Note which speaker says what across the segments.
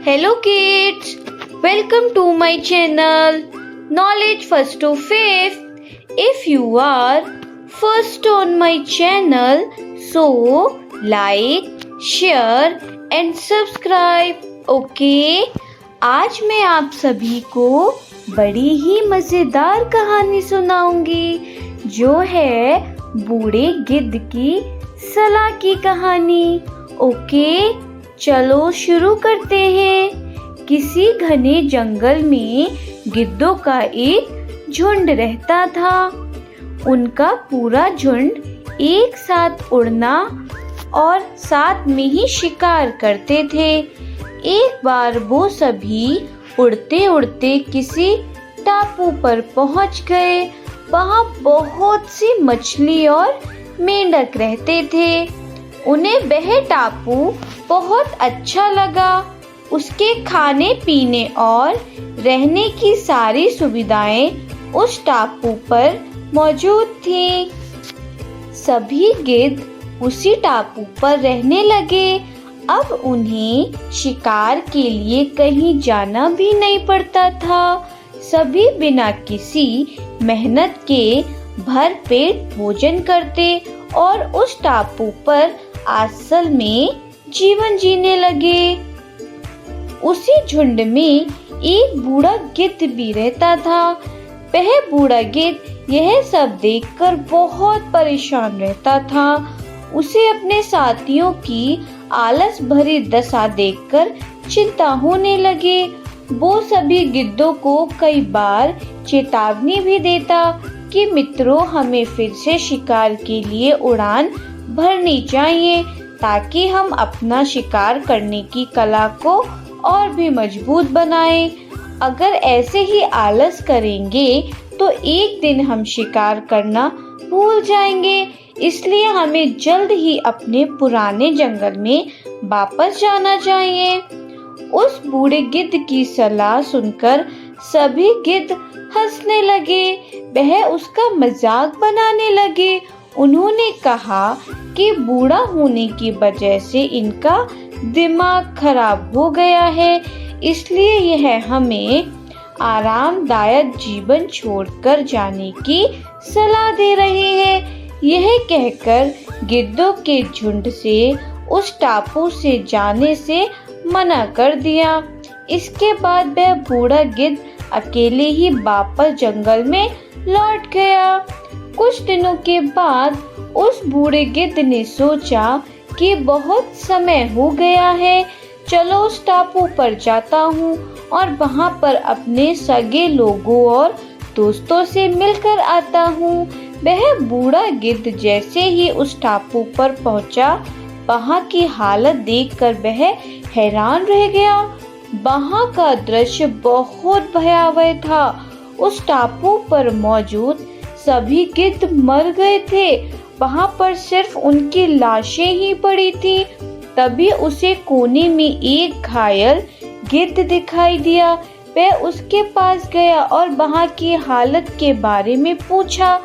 Speaker 1: Hello kids, welcome to my channel Knowledge First to Fifth. If you are first on my channel, so like, share and subscribe. Okay? आज मैं आप सभी को बड़ी ही मजेदार कहानी सुनाऊंगी जो है बूढ़े गिद्ध की सलाह की कहानी। ओके, चलो शुरू करते हैं। किसी घने जंगल में गिद्धों का एक झुंड रहता था। उनका पूरा झुंड एक साथ उड़ना और साथ में ही शिकार करते थे। एक बार वो सभी उड़ते उड़ते किसी टापू पर पहुंच गए। वहां बहुत सी मछली और मेंढक रहते थे। उन्हें वह टापू बहुत अच्छा लगा। उसके खाने पीने और रहने की सारी सुविधाएं उस टापू पर मौजूद थीं। सभी गिद्ध उसी टापू पर रहने लगे। अब उन्हें शिकार के लिए कहीं जाना भी नहीं पड़ता था। सभी बिना किसी मेहनत के भरपेट भोजन करते और उस टापू पर असल में जीवन जीने लगे। उसी झुंड में एक बूढ़ा गिद्ध भी रहता था। वह बूढ़ा गिद्ध यह सब देखकर बहुत परेशान रहता था। उसे अपने साथियों की आलस भरी दशा देखकर चिंता होने लगे। वो सभी गिद्धों को कई बार चेतावनी भी देता कि मित्रों, हमें फिर से शिकार के लिए उड़ान भरनी चाहिए ताकि हम अपना शिकार करने की कला को और भी मजबूत बनाएं। अगर ऐसे ही आलस करेंगे तो एक दिन हम शिकार करना भूल जाएंगे। इसलिए हमें जल्द ही अपने पुराने जंगल में वापस जाना चाहिए। उस बूढ़े गिद्ध की सलाह सुनकर सभी गिद्ध हंसने लगे। वह उसका मजाक बनाने लगे। उन्होंने कहा कि बूढ़ा होने की वजह से इनका दिमाग खराब हो गया है, इसलिए यह हमें आरामदायक जीवन छोड़कर जाने की सलाह दे रहे हैं। यह कहकर गिद्धों के झुंड से उस टापू से जाने से मना कर दिया। इसके बाद वह बूढ़ा गिद्ध अकेले ही वापस जंगल में लौट गया। कुछ दिनों के बाद उस बूढ़े गिद्ध ने सोचा कि बहुत समय हो गया है, चलो उस टापू पर जाता हूँ और वहाँ पर अपने सगे लोगों और दोस्तों से मिलकर आता हूँ। वह बूढ़ा गिद्ध जैसे ही उस टापू पर पहुँचा, वहाँ की हालत देखकर वह हैरान रह गया। वहाँ का दृश्य बहुत भयावह था। उस टापू पर मौजूद सभी गिद्ध मर गए थे। वहाँ पर सिर्फ उनकी लाशें ही पड़ी थी। तभी उसे कोने में एक घायल गिद्ध दिखाई दिया। वह उसके पास गया और वहाँ की हालत के बारे में पूछा।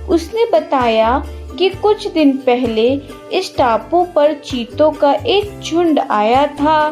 Speaker 1: उसने बताया कि कुछ दिन पहले इस टापू पर चीतों का एक झुंड आया था,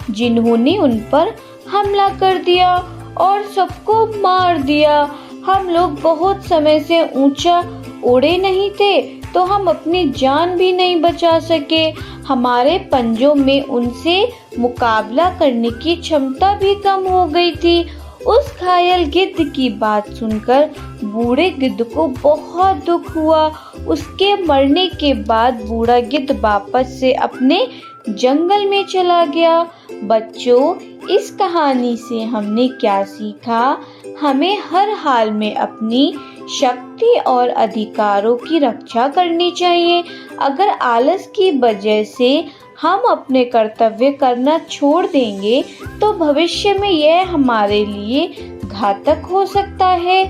Speaker 1: जिन्होंने उन पर हमला कर दिया और सबको मार दिया। हम लोग बहुत समय से ऊंचा उड़े नहीं थे, तो हम अपनी जान भी नहीं बचा सके। हमारे पंजों में उनसे मुकाबला करने की क्षमता भी कम हो गई थी। उस घायल गिद्ध की बात सुनकर बूढ़े गिद्ध को बहुत दुख हुआ। उसके मरने के बाद बूढ़ा गिद्ध वापस से अपने जंगल में चला गया। बच्चों, इस कहानी से हमने क्या सीखा? हमें हर हाल में अपनी शक्ति और अधिकारों की रक्षा करनी चाहिए। अगर आलस की वजह से हम अपने कर्तव्य करना छोड़ देंगे तो भविष्य में यह हमारे लिए घातक हो सकता है।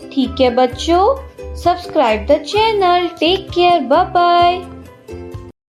Speaker 1: ठीक है बच्चों, subscribe the channel. Take care, bye bye.